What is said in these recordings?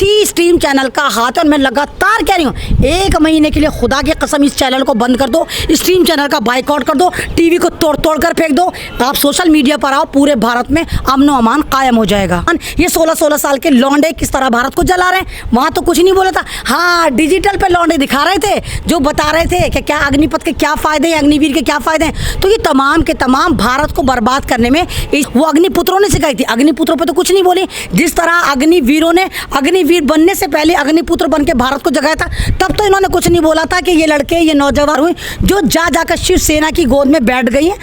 इसी stream channel का हाथ है और मैं लगातार कह रही हूँ 1 महीने के लिए खुदा की कसम इस चैनल को बंद कर दो, स्ट्रीम चैनल का बाइकआउट कर दो, टीवी को तोड़ तोड़ कर फेंक दो, आप सोशल मीडिया पर आओ, पूरे भारत में अमन व अमान कायम हो जाएगा। ये 16-16 साल के लौंडे किस तरह भारत को जला रहे हैं, वहाँ तो कुछ नहीं बोला था। हाँ, डिजिटल पे लौंडे दिखा रहे थे जो बता रहे थे कि क्या अग्निपथ के क्या फ़ायदे हैं, अग्निवीर के क्या फ़ायदे हैं। तो ये तमाम के तमाम भारत को बर्बाद करने में वो अग्निपुत्रों ने सिखाई थी। अग्निपुत्रों पे तो कुछ नहीं बोली। जिस तरह अग्निवीरों ने अग्निवीर बनने से पहले अग्निपुत्र बन के भारत को जगाया था, तब तो इन्होंने कुछ नहीं बोला था कि ये लड़के, ये नौजवान हुए जो जा जाकर शिवसेना की गोद में बैठ गई हैं,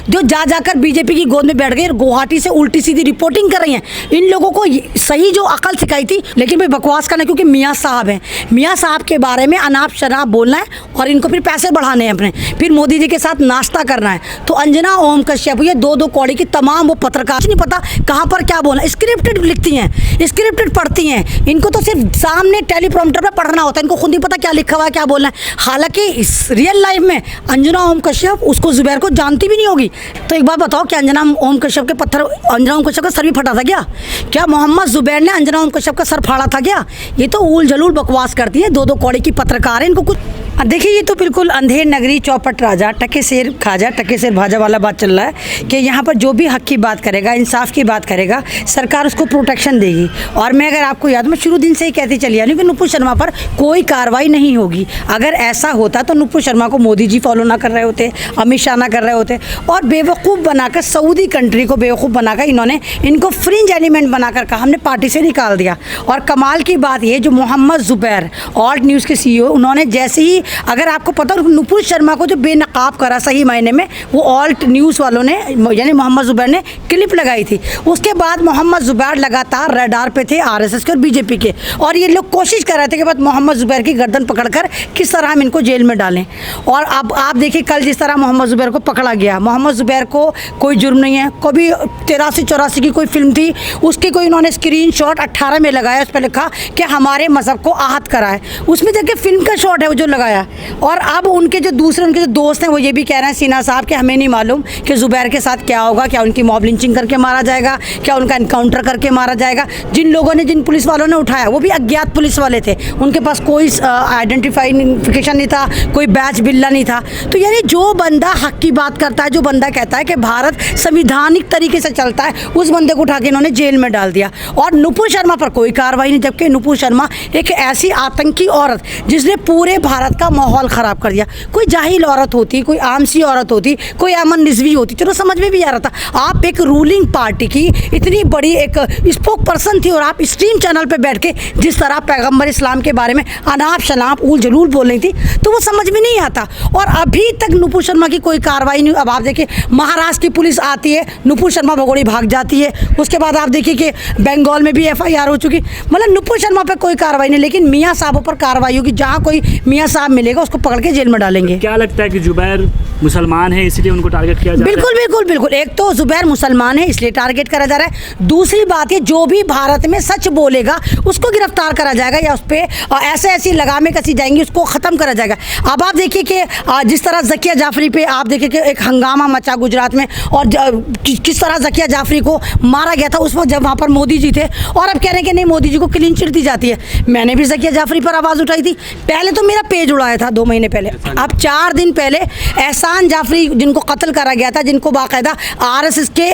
जो जा जाकर बीजेपी की गोद में बैठ गई, गुवाहाटी से उल्टी सीधी रिपोर्टिंग कर रही हैं। इन लोगों को सही जो अकल सिखाई थी, लेकिन भाई बकवास करना, क्योंकि मियाँ साहब हैं, मियाँ साहब के बारे में अनाप शनाप बोलना है और इनको फिर पैसे बढ़ाने हैं अपने, फिर मोदी जी के साथ नाश्ता करना है। तो अंजना ओम कश्यप, ये 2-2 कौड़ी की तमाम वो पत्रकार नहीं पता कहाँ पर क्या बोलना, स्क्रिप्टेड लिखती हैं, स्क्रिप्टेड पढ़ती हैं। इनको तो सिर्फ सामने टेलीप्रॉम्प्टर पे पढ़ना होता है, इनको खुद नहीं पता क्या लिखा हुआ है, क्या बोलना है। हालांकि इस रियल लाइफ में अंजना ओम कश्यप उसको जुबैर को जानती भी नहीं होगी। तो एक बात बताओ कि अंजना ओम कश्यप के पत्थर, अंजना ओम कश्यप का सर भी फटा था क्या मोहम्मद जुबैर ने अंजना ओम कश्यप का सर फाड़ा था क्या? ये तो ऊल जलूल बकवास करती है, 2-2 कौड़ी की पत्रकार है, इनको कुछ। देखिए, ये तो बिल्कुल अंधेर नगरी चौपट राजा टके शेर खाजा टके शेर भाजा वाला बात चल रहा है कि यहाँ पर जो भी हक की बात करेगा, इंसाफ की बात करेगा, सरकार उसको प्रोटेक्शन देगी। और मैं अगर आपको याद, मैं शुरू दिन से ही कहती चली आ रही हूँ कि नुपुर शर्मा पर कोई कार्रवाई नहीं होगी। अगर ऐसा होता तो नुपुर शर्मा को मोदी जी फॉलो ना कर रहे होते, अमित शाह ना कर रहे होते, और बेवकूफ़ बनाकर सऊदी कंट्री को बेवकूफ़ बनाकर इन्होंने इनको फ्रिंज एलिमेंट बनाकर कहा हमने पार्टी से निकाल दिया। और कमाल की बात ये, जो मोहम्मद जुबैर ऑल्ट न्यूज़ के CEO, उन्होंने जैसे ही, अगर आपको पता हो, नुपुर शर्मा को जो बेनकाब करा सही मायने में, वो ऑल्ट न्यूज़ वालों ने, यानी मोहम्मद जुबैर ने क्लिप लगाई थी। उसके बाद मोहम्मद जुबैर लगातार रडार पे थे RSS के और बीजेपी के, और ये लोग कोशिश कर रहे थे कि बस मोहम्मद जुबैर की गर्दन पकड़कर किस तरह हम इनको जेल में डालें। और अब आप देखिए, कल जिस तरह मोहम्मद जुबैर को पकड़ा गया, मोहम्मद जुबैर को कोई जुर्म नहीं है। कभी 83-84 की कोई फिल्म थी, उसकी कोई उन्होंने स्क्रीनशॉट 18 में लगाया, उस पर लिखा कि हमारे मज़हब को आहत करा है, उसमें देखिए फिल्म का शॉट है वो जो लगाया। और अब उनके जो दोस्त हैं वो ये भी कह रहे हैं, सिन्हा साहब, कि हमें नहीं मालूम कि जुबैर के साथ क्या होगा, क्या उनकी मॉब लिंचिंग करके मारा जाएगा, क्या उनका इनकाउंटर करके मारा जाएगा। जिन लोगों ने, जिन पुलिस वालों ने उठाया वो भी अज्ञात पुलिस वाले थे, उनके पास कोई आइडेंटिफिकेशन नहीं था, कोई बैच बिल्ला नहीं था। तो यानी जो बंदा हक की बात करता है, जो बंदा कहता है कि भारत संविधानिक तरीके से चलता है, उस बंदे को उठा के इन्होंने जेल में डाल दिया। और नुपुर शर्मा पर कोई कार्रवाई नहीं, जबकि नुपुर शर्मा एक ऐसी आतंकी औरत जिसने पूरे भारत का माहौल ख़राब कर दिया। कोई जाहिल औरत होती, कोई आम सी औरत होती, कोई अमन रिजवी होती, चलो समझ में भी आ रहा था। आप एक रूलिंग पार्टी की इतनी बड़ी एक स्पोक पर्सन थी, और आप स्ट्रीम चैनल पे बैठ के जिस तरह पैगंबर इस्लाम के बारे में अनाप शनाप ऊल जलूल बोल रही थी, तो वो समझ में नहीं आता। और अभी तक नुपुर शर्मा की कोई कार्रवाई नहीं। अब आप देखिए, महाराष्ट्र की पुलिस आती है, नुपुर शर्मा भगोड़ी भाग जाती है। उसके बाद आप देखिए कि बंगाल में भी FIR हो चुकी। मतलब नुपुर शर्मा पर कोई कार्रवाई नहीं, लेकिन मियाँ साहबों पर कार्रवाई होगी। जहाँ कोई मियाँ साहब मिलेगा उसको पकड़ के जेल में डालेंगे। क्या लगता है कि जुबैर मुसलमान है इसलिए उनको टारगेट किया जा रहा है? बिल्कुल। एक तो जुबैर मुसलमान है इसलिए टारगेट करा जा रहा है। दूसरी बात है, जो भी भारत में सच बोलेगा उसको गिरफ्तार करा जाएगा, या उस पर ऐसी लगामें कसी जाएंगी, उसको ख़त्म करा जाएगा। अब आप देखिए कि जिस तरह ज़किया जाफरी पे आप देखिए कि एक हंगामा मचा गुजरात में, और किस तरह ज़किया जाफरी को मारा गया था उस वक्त जब वहाँ पर मोदी जी थे, और अब कह रहे हैं कि नहीं मोदी जी को क्लीन चिट दी जाती है। मैंने भी ज़किया जाफरी पर आवाज़ उठाई थी, पहले तो मेरा पेज उड़ाया था 2 महीने पहले। अब 4 दिन पहले एहसान जाफरी, जिनको कत्ल करा गया था, जिनको बाकायदा RSS के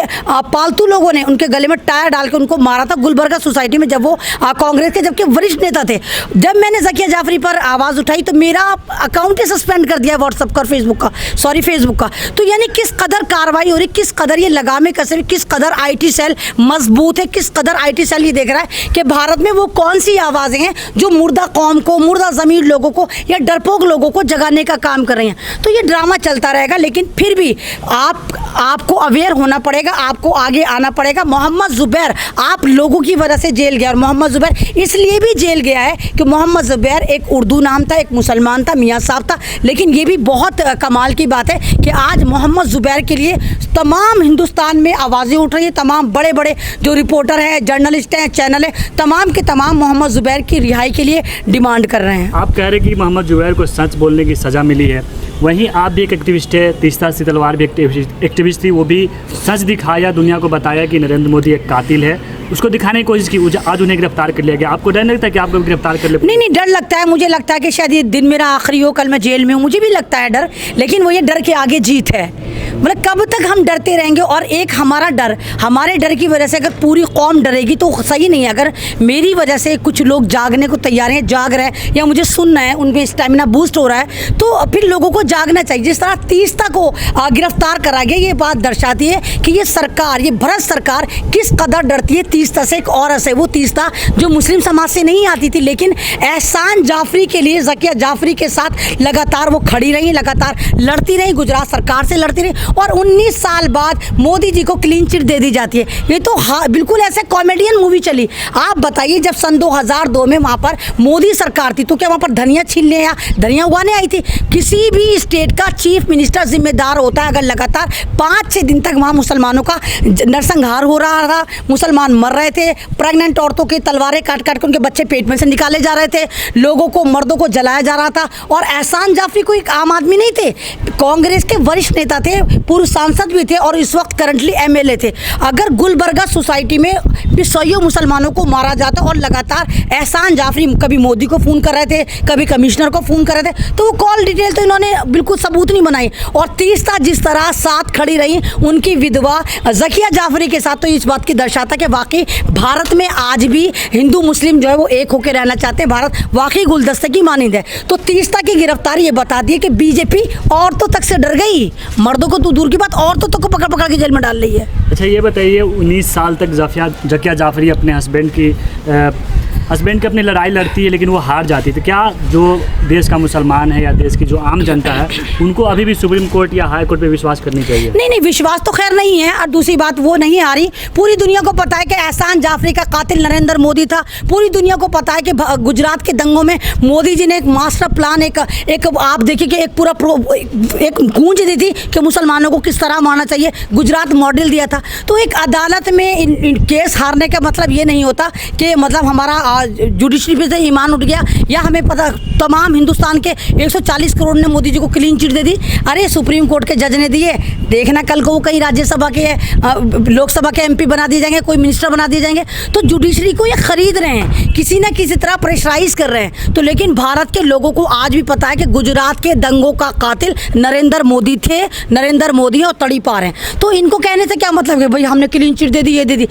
पालतू लोगों ने उनके गले में टायर डाल के उनको मारा था गुलबर्गा सोसाइटी में, जब वो कांग्रेस के जबकि वरिष्ठ नेता थे। जब मैंने ज़किया जाफरी पर आवाज़ उठाई तो मेरा अकाउंट ही सस्पेंड कर दिया व्हाट्सएप का, फेसबुक का। तो यानी किस कदर कार्रवाई हो रही, किस कदर ये लगामे कसे, किस कदर IT सेल मजबूत है, किस कदर IT सेल ये देख रहा है कि भारत में वो कौन सी आवाज़ें हैं जो मुर्दा कौम को, मुर्दा ज़मीर लोगों को या डरपोक लोगों को जगाने का काम कर रही हैं। तो ये ड्रामा चलता रहेगा, लेकिन फिर भी आपको अवेयर होना पड़ेगा, आपको आगे आना पड़ेगा। मोहम्मद जुबैर आप लोगों की वजह से जेल गया, और मोहम्मद जुबैर इसलिए भी जेल गया है कि मोहम्मद जुबैर एक उर्दू नाम था, एक मुसलमान था, मियाँ साहब था। लेकिन ये भी बहुत कमाल की बात है कि आज मोहम्मद जुबैर के लिए तमाम हिंदुस्तान में आवाज़ें उठ रही हैं। तमाम बड़े बड़े जो रिपोर्टर हैं, जर्नलिस्ट हैं, चैनल हैं, तमाम के तमाम मोहम्मद जुबैर की रिहाई के लिए डिमांड कर रहे हैं। आप कह रहे हैं कि मोहम्मद जुबैर को सच बोलने की सज़ा मिली है, वहीं आप भी एक एक्टिविस्ट है, तीस्ता सितलवार भी एक्टिविस्ट थी, वो भी सच दिखाया, दुनिया को बताया कि नरेंद्र मोदी एक कातिल है, उसको दिखाने की कोशिश की, आज उन्हें गिरफ्तार कर लिया गया। आपको डर नहीं लगता कि आपको गिरफ्तार कर ले? नहीं, डर लगता है, मुझे लगता है कि शायद ये दिन मेरा आखिरी हो, कल मैं जेल में हूँ, मुझे भी लगता है डर, लेकिन वो ये डर के आगे जीत है। मतलब कब तक हम डरते रहेंगे? और एक हमारा डर, हमारे डर की वजह से अगर पूरी कौम डरेगी तो सही नहीं है। अगर मेरी वजह से कुछ लोग जागने को तैयार हैं, जाग रहे हैं या मुझे सुनना है, उनमें स्टैमिना बूस्ट हो रहा है, तो फिर लोगों को जागना चाहिए। जिस तरह तीस्ता को गिरफ्तार करा गया, ये बात दर्शाती है कि ये सरकार, ये भारत सरकार किस कदर डरती है तीस्ता से। एक औरत है वो तीस्ता जो मुस्लिम समाज से नहीं आती थी, लेकिन एहसान जाफरी के लिए, ज़किया जाफरी के साथ लगातार वो खड़ी रही, लगातार लड़ती रही, गुजरात सरकार से लड़ती रही, और 19 साल बाद मोदी जी को क्लीन चिट दे दी जाती है। ये तो बिल्कुल ऐसे कॉमेडियन मूवी चली। आप बताइए, जब सन 2002 में वहाँ पर मोदी सरकार थी तो क्या वहाँ पर धनिया छीनने या धनिया उगाने आई थी? किसी भी स्टेट का चीफ मिनिस्टर जिम्मेदार होता है अगर लगातार 5-6 दिन तक वहाँ मुसलमानों का नरसंहार हो रहा था, मुसलमान मर रहे थे, प्रेग्नेंट औरतों की तलवारें काट काट के उनके बच्चे पेट में से निकाले जा रहे थे, लोगों को, मर्दों को जलाया जा रहा था। और एहसान जाफरी कोई एक आम आदमी नहीं थे, कांग्रेस के वरिष्ठ नेता थे, पूर्व सांसद भी थे और इस वक्त करंटली एमएलए थे। अगर गुलबर्गा सोसाइटी में भी 100 मुसलमानों को मारा जाता और लगातार एहसान जाफरी कभी मोदी को फ़ोन कर रहे थे, कभी कमिश्नर को फ़ोन कर रहे थे, तो वो कॉल डिटेल तो इन्होंने बिल्कुल सबूत नहीं बनाई। और तीस्ता जिस तरह साथ खड़ी रही उनकी विधवा ज़किया जाफरी के साथ, तो इस बात की दर्शाता कि वाकई भारत में आज भी हिंदू मुस्लिम जो है वो एक होकर रहना चाहते हैं। भारत वाकई गुलदस्ते की मानिंद है। तो तीस्ता की गिरफ्तारी ये बता दी है कि बीजेपी औरतों तक से डर गई, मर्दों को तो दूर की बात, औरतों को पकड़ पकड़ के जेल में डाल रही है। अच्छा ये बताइए, 19 साल तक ज़किया जाफरी अपने हस्बैंड की अपनी लड़ाई लड़ती है लेकिन वो हार जाती है, तो क्या जो देश का मुसलमान है या देश की जो आम जनता है उनको अभी भी सुप्रीम कोर्ट या हाई कोर्ट पे विश्वास करनी चाहिए? नहीं, विश्वास तो खैर नहीं है। और दूसरी बात, वो नहीं आ रही। पूरी दुनिया को पता है कि एहसान जाफरी का कातिल नरेंद्र मोदी था। पूरी दुनिया को पता है कि गुजरात के दंगों में मोदी जी ने एक मास्टर प्लान, एक आप देखिए कि एक पूरा एक गूंज दी थी कि मुसलमानों को किस तरह मारना चाहिए, गुजरात मॉडल दिया था। तो एक अदालत में इन केस हारने का मतलब ये नहीं होता कि मतलब हमारा जुडिशरी पे से ईमान उठ गया, या हमें पता तमाम हिंदुस्तान के 140 करोड़ ने मोदी जी को क्लीन चिट दे दी। अरे सुप्रीम कोर्ट के जज ने दिए, देखना कल को वो कहीं राज्यसभा के, लोकसभा के एमपी बना दिए जाएंगे, कोई मिनिस्टर बना दिए जाएंगे। तो जुडिशरी को ये खरीद रहे हैं, किसी ना किसी तरह प्रेशराइज कर रहे हैं। तो लेकिन भारत के लोगों को आज भी पता है कि गुजरात के दंगों का कातिल नरेंद्र मोदी थे, नरेंद्र मोदी और तड़ी पार हैं। तो इनको कहने से क्या मतलब है भाई हमने क्लीन चिट दे दी, ये दे दी?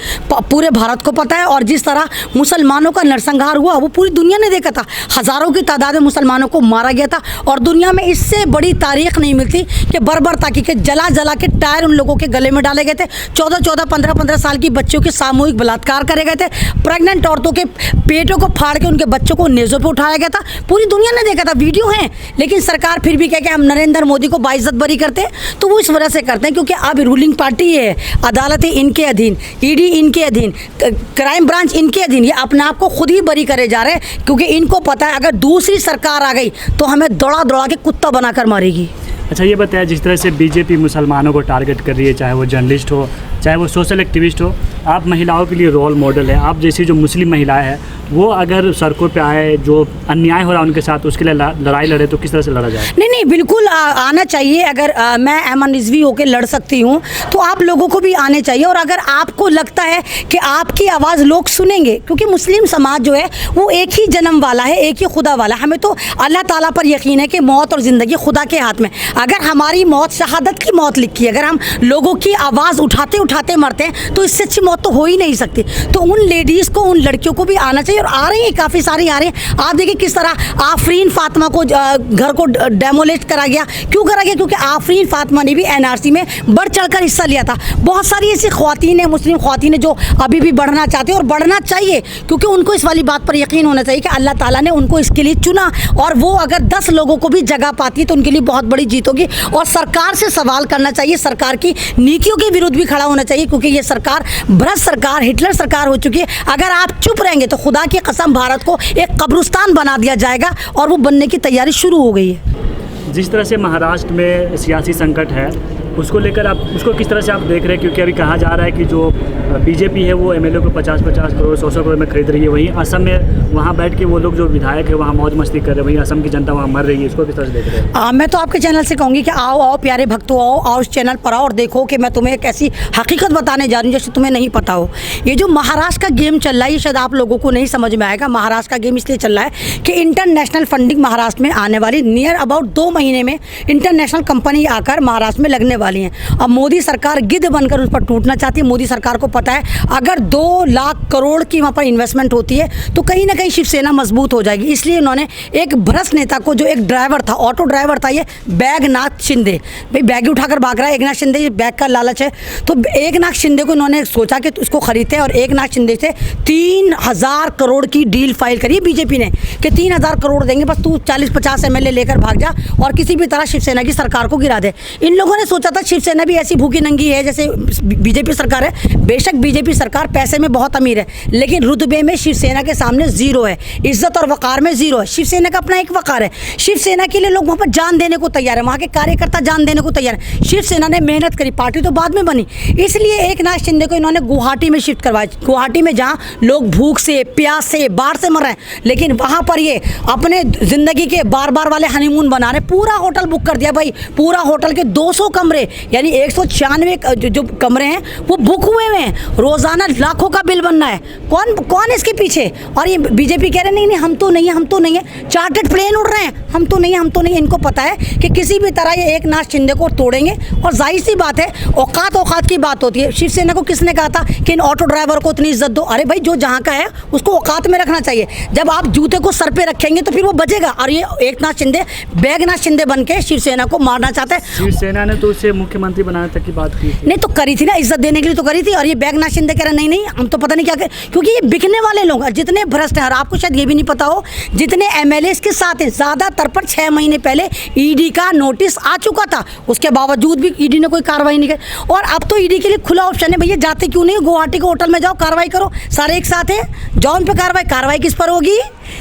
पूरे भारत को पता है। और जिस तरह मुसलमानों का नरसंहार हुआ वो पूरी दुनिया ने देखा था, हज़ारों की तादाद में मुसलमानों को मारा गया था। और दुनिया में इससे बड़ी तारीख नहीं मिलती कि बर्बरता की, जला जला के टायर उन लोगों के गले में डाले गए थे, 14-14, 15-15 साल की बच्चों के सामूहिक बलात्कार करे गए थे, प्रेग्नेंट औरतों के पेटों को फाड़ के उनके बच्चों को नेज़ों पे उठाया गया था। पूरी दुनिया ने देखा था, वीडियो है। लेकिन सरकार फिर भी कह के हम नरेंद्र मोदी को बाइज्जत बरी करते हैं। तो वो इस वजह से करते हैं क्योंकि अब रूलिंग पार्टी है, अदालतें इनके अधीन, ईडी इनके अधीन, क्राइम ब्रांच इनके अधीन, ये अपने आप को खुद ही बरी करे जा रहे हैं क्योंकि इनको पता है अगर दूसरी सरकार आ गई तो हमें दौड़ा दौड़ा के कुत्ता बनाकर मारेगी। अच्छा ये बताया, जिस तरह से बीजेपी मुसलमानों को टारगेट कर रही है, चाहे वो जर्नलिस्ट हो, चाहे वो सोशल एक्टिविस्ट हो, आप महिलाओं के लिए रोल मॉडल है। आप जैसी जो मुस्लिम महिलाएं हैं वो अगर सड़कों पे आए, जो अन्याय हो रहा है उनके साथ, उसके लिए लड़ाई लड़े, तो किस तरह से लड़ा जाए? नहीं, बिल्कुल आना चाहिए। अगर मैं ऐमन रिजवी होकर लड़ सकती हूँ तो आप लोगों को भी आने चाहिए। और अगर आपको लगता है कि आपकी आवाज़ लोग सुनेंगे, क्योंकि मुस्लिम समाज जो है वो एक ही जन्म वाला है, एक ही खुदा वाला है। हमें तो अल्लाह ताला पर यकीन है कि मौत और ज़िंदगी खुदा के हाथ में। अगर हमारी मौत शहादत की मौत लिखी है, अगर हम लोगों की आवाज़ उठाते उठाते मरते हैं तो इससे अच्छी मौत तो हो ही नहीं सकती। तो उन लेडीज़ को, उन लड़कियों को भी आना चाहिए। और आ रही हैं, काफ़ी सारी आ रही हैं। आप देखिए किस तरह आफरीन फातिमा को घर को डेमोलिश करा गया। क्यों करा गया? क्योंकि आफरीन फातिमा ने भी एनआरसी में बढ़ चढ़कर हिस्सा लिया था। बहुत सारी ऐसी ख्वातीन हैं, मुस्लिम ख्वातीन हैं, जो अभी भी बढ़ना चाहते हैं और बढ़ना चाहिए, क्योंकि उनको इस वाली बात पर यकीन होना चाहिए कि अल्लाह ताला ने उनको इसके लिए चुना। और वो अगर 10 लोगों को भी जगह पाती है तो उनके लिए बहुत बड़ी जीत होगी। और सरकार से सवाल करना चाहिए, सरकार की नीतियों के विरुद्ध भी खड़ा होना चाहिए, क्योंकि ये सरकार भ्रष्ट सरकार, हिटलर सरकार हो चुकी है। अगर आप चुप रहेंगे तो खुदा की कसम भारत को एक कब्रिस्तान बना दिया जाएगा, और वो बनने की तैयारी शुरू हो गई है। जिस तरह से महाराष्ट्र में सियासी संकट है, उसको लेकर आप उसको किस तरह से आप देख रहे हैं? क्योंकि अभी कहा जा रहा है कि जो बीजेपी है वो एमएलए को 50-50 करोड़ 100 करोड़ में खरीद रही है, वहीं असम में वहाँ बैठ के वो लोग जो विधायक है वहाँ मौज मस्ती कर रहे हैं, वहीं असम की जनता वहाँ मर रही है। इसको किस तरह से देख रहे हैं? मैं तो आपके चैनल से कहूँगी कि आओ आओ प्यारे भक्तों, आओ उस चैनल पर आओ और देखो कि मैं तुम्हें एक ऐसी हकीकत बताने जा रही हूँ जैसे तुम्हें नहीं पता हो। ये जो महाराष्ट्र का गेम चल रहा है ये शायद आप लोगों को नहीं समझ में आएगा। महाराष्ट्र का गेम इसलिए चल रहा है कि इंटरनेशनल फंडिंग महाराष्ट्र में आने वाली नियर अबाउट 2 महीने में इंटरनेशनल कंपनी आकर महाराष्ट्र में लगने वाली हैं। अब मोदी सरकार गिद्ध बनकर उस पर टूटना चाहती है। मोदी सरकार को पता है अगर 2 लाख करोड़ की वहाँ पर इन्वेस्टमेंट होती है तो कहीं ना कहीं शिवसेना मजबूत हो जाएगी। इसलिए उन्होंने एक भ्रष्ट नेता को, जो एक ड्राइवर था, ऑटो ड्राइवर था, ये बैगनाथ शिंदे, भाई बैग उठाकर भाग रहा है एकनाथ शिंदे, ये बैग का लालच है। तो एकनाथ शिंदे को इन्होंने सोचा कि उसको खरीदते हैं और एकनाथ शिंदे से 3000 करोड़ की डील फाइल करी बीजेपी ने कि 3000 करोड़ देंगे, बस तू 40-50 एमएलए लेकर भाग जा और किसी भी तरह शिवसेना की सरकार को गिरा दे। इन लोगों ने सोचा था शिवसेना भी ऐसी भूखी नंगी है जैसे बीजेपी सरकार है। बेशक बीजेपी सरकार पैसे में बहुत अमीर है लेकिन रुतबे में शिवसेना के सामने जीरो है, इज्जत और वकार में जीरो है। शिवसेना का अपना एक वकार है। शिवसेना के लिए लोग वहाँ पर जान देने को तैयार है, वहाँ के कार्यकर्ता जान देने को तैयार है। शिवसेना ने मेहनत करी, पार्टी तो बाद में बनी, इसलिए एकनाथ शिंदे को इन्होंने गुवाहाटी में शिफ्ट करवाया। गुवाहाटी में जहाँ लोग भूख से, प्यास से, बाढ़ से मर रहे हैं, लेकिन वहाँ पर ये अपने ज़िंदगी के बार बार वाले हनीमून बना रहे। पूरा होटल बुक कर दिया भाई, पूरा होटल के 200 कमरे यानी 196 जो कमरे हैं वो बुक हुए हैं। रोज़ाना लाखों का बिल बनना है। कौन इसके पीछे? और ये बीजेपी कह रहे नहीं हम तो नहीं है, हम तो नहीं है। चार्टर्ड प्लेन उड़ रहे हैं, हम तो नहीं है, हम तो नहीं है। इनको पता है कि किसी भी तरह ये एकनाथ शिंदे को तोड़ेंगे और जाहिर सी बात है औकात की बात होती है। शिवसेना को किसने कहा था कि इन ऑटो ड्राइवर को इतनी इज्जत दो? अरे भाई जो जहाँ का है उसको औकात में रखना चाहिए। जब आप जूते को सर पे रखेंगे तो फिर वो बचेगा। और ये एकनाथ शिंदे बैगनाथ शिंदे बन के शिवसेना को मारना चाहते हैं। शिवसेना ने तो उसे मुख्यमंत्री बनाने तक की बात की थी। नहीं तो करी थी ना, इज्जत देने के लिए तो करी थी। और ये बैगनाथ शिंदे कह रहे नहीं हम तो पता नहीं क्या कर, क्योंकि ये बिकने वाले लोग जितने भ्रष्ट हैं। और आपको शायद ये भी नहीं पता हो जितने एमएलए के साथ हैं ज़्यादातर पर 6 महीने पहले ईडी का नोटिस आ चुका था, उसके बावजूद भी ईडी ने कोई कार्रवाई नहीं की। और अब तो ईडी के लिए खुला ऑप्शन है, भैया जाते क्यों नहीं गुवाहाटी के होटल में जाओ, कार्रवाई करो, सारे एक साथ हैं, जाओ उन पर कार्रवाई किस पर होगी?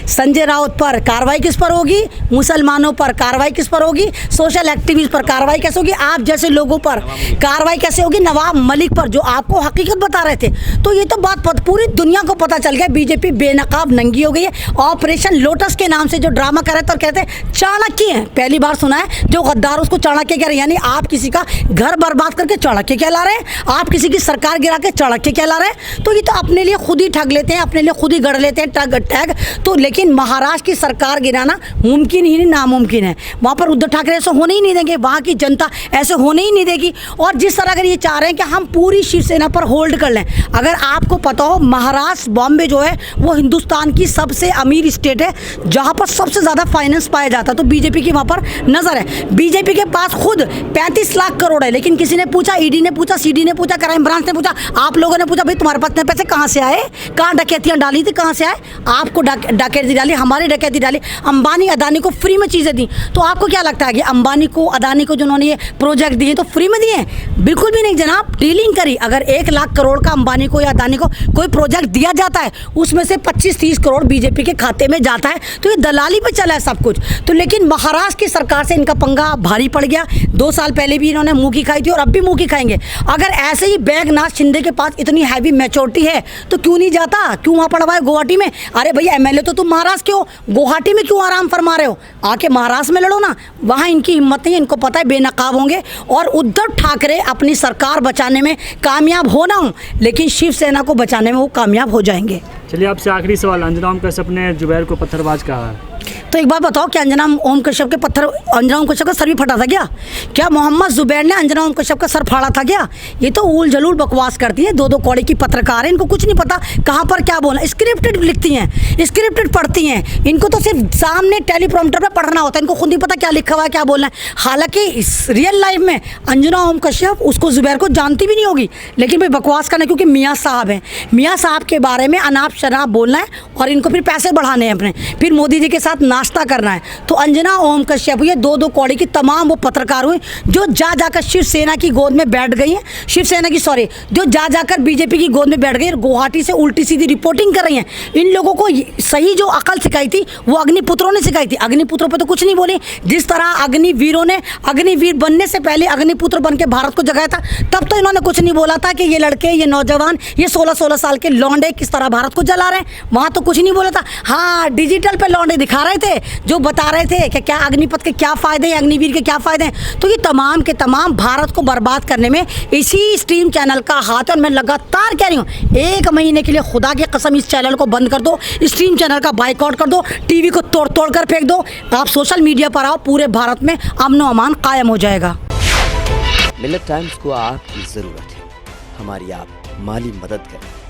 संजय राउत पर कार्रवाई किस पर होगी? मुसलमानों पर कार्रवाई किस पर होगी? सोशल एक्टिविस्ट पर कार्रवाई कैसे होगी? आप जैसे लोगों पर कार्रवाई कैसे होगी? नवाब मलिक पर, जो आपको हकीकत बता रहे थे। तो ये तो बात पूरी दुनिया को पता चल गया, बीजेपी बेनकाब नंगी हो गई है। ऑपरेशन लोटस के नाम से जो ड्रामा कर रहे थे और कहते हैं चाणक्य हैं, पहली बार सुना है जो गद्दार उसको चाणक्य कह रहे हैं। यानी आप किसी का घर बर्बाद करके चाणक्य कहला रहे हैं, आप किसी की सरकार गिरा के चाणक्य कहला रहे हैं। तो ये तो अपने लिए खुद ही ठग लेते हैं, अपने लिए खुद ही गढ़ लेते हैं टैग। तो लेकिन महाराष्ट्र की सरकार गिराना मुमकिन ही नहीं, नामुमकिन है। वहाँ पर उद्धव ठाकरे ऐसे होने ही नहीं देंगे, वहाँ की जनता ऐसे होने ही नहीं देगी। और जिस तरह अगर ये चाह रहे हैं कि हम पूरी शिवसेना पर होल्ड कर लें, अगर आपको पता हो महाराष्ट्र, बॉम्बे जो है वो हिंदुस्तान की सबसे अमीर स्टेट है जहाँ पर सबसे ज़्यादा फाइनेंस पाया जाता है। तो बीजेपी की वहाँ पर नज़र है। बीजेपी के पास खुद 35 लाख करोड़ है, लेकिन किसी ने पूछा, ईडी ने पूछा, सीडी ने पूछा, क्राइम ब्रांच ने पूछा, आप लोगों ने पूछा भाई तुम्हारे पास इतने पैसे कहाँ से आए? कहाँ डकैतियाँ डाली थी, कहाँ से आए? आपको डकैती डाली, हमारी डकैती डाली, अंबानी अदानी को फ्री में चीज़ें दी। तो आपको क्या लगता है कि अंबानी को, अदानी को जिन्होंने ये प्रोजेक्ट दिए तो फ्री में दिए? बिल्कुल भी नहीं जनाब, डीलिंग करी। अगर 1 लाख करोड़ का अंबानी को या अदानी को कोई प्रोजेक्ट दिया जाता है उसमें से 25-30 करोड़ बीजेपी के खाते में जाता है। तो ये दलाली पे चला है सब कुछ। तो लेकिन महाराष्ट्र की सरकार से इनका पंगा भारी पड़ गया। 2 साल पहले भी इन्होंने मुँह की खाई थी और अब भी मुँह की खाएंगे। अगर ऐसे ही बैगनाथ शिंदे के पास इतनी हैवी मैच्योरिटी है तो क्यों नहीं जाता, क्यों वहाँ पड़वा है गुवाहाटी में? अरे भैया एमएलए तो तुम महाराष्ट्र के हो, गुवाहाटी में क्यों आराम फरमा रहे हो? आके महाराष्ट्र में लड़ो ना, वहाँ इनकी हिम्मत नहीं है, इनको पता है बेनकाब होंगे। और उद्धव ठाकरे अपनी सरकार बचाने में कामयाब हो ना हो, लेकिन शिवसेना को बचाने में वो कामयाब हो जाएंगे। चलिए आपसे आखिरी सवाल, अंजना ओम कश्यप ने जुबैर को पत्थरबाज कहा है, तो एक बात बताओ कि अंजना ओम कश्यप का सर भी फटा था क्या मोहम्मद जुबैर ने अंजना ओम कश्यप का सर फाड़ा था क्या? ये तो ऊल जलूल बकवास करती है, 2-2 कौड़े की पत्रकार है, इनको कुछ नहीं पता कहाँ पर क्या बोलना। स्क्रिप्टेड लिखती हैं, स्क्रिप्टेड पढ़ती हैं, इनको तो सिर्फ सामने टेलीप्रॉम्प्टर पे पढ़ना होता है, इनको खुद नहीं पता क्या लिखा हुआ है, क्या बोलना है। हालांकि इस रियल लाइफ में अंजना ओम कश्यप उसको जुबैर को जानती भी नहीं होगी, लेकिन भाई बकवास करना, क्योंकि मियाँ साहब हैं, मियाँ साहब के बारे में अनाप शनाप बोलना है और इनको फिर पैसे बढ़ाने हैं अपने, फिर मोदी जी के साथ नाश्ता करना है। तो अंजना ओम कश्यप ये 2-2 कौड़ी की तमाम वो पत्रकार हुए जो जा जाकर शिवसेना की गोद में बैठ गई हैं, जो जा जाकर बीजेपी की गोद में बैठ गई, गुवाहाटी से उल्टी सीधी रिपोर्टिंग कर रही हैं। इन लोगों को सही जो अकल सिखाई थी वो अग्निपुत्रों ने सिखाई थी। अग्निपुत्रों पे तो कुछ नहीं बोले। जिस तरह अग्निवीरों ने अग्निवीर बनने से पहले अग्निपुत्र बन के भारत को जगाया था, तब तो इन्होंने कुछ नहीं बोला था कि ये लड़के, ये नौजवान, ये 16-16 साल के लौंडे किस तरह भारत को जला रहे हैं। वहाँ तो कुछ नहीं बोला था। हाँ, डिजिटल पे लौंडे दिखा रहे थे जो बता रहे थे कि क्या अग्निपथ के क्या फ़ायदे हैं, अग्निवीर के क्या फ़ायदे हैं। तो ये तमाम के तमाम भारत को बर्बाद करने में इसी स्ट्रीम चैनल का हाथ है। और मैं लगातार कह रही हूँ, 1 महीने के लिए खुदा की कसम इस चैनल को बंद कर दो, स्ट्रीम चैनल का बाइकआउट कर दो, टीवी को तोड़ तोड़ कर फेंक दो। आप सोशल मीडिया पर आओ, पूरे भारत में अमन व अमान कायम हो जाएगा। मिलत टाइम्स को आपकी ज़रूरत है, हमारी आप माली मदद करें।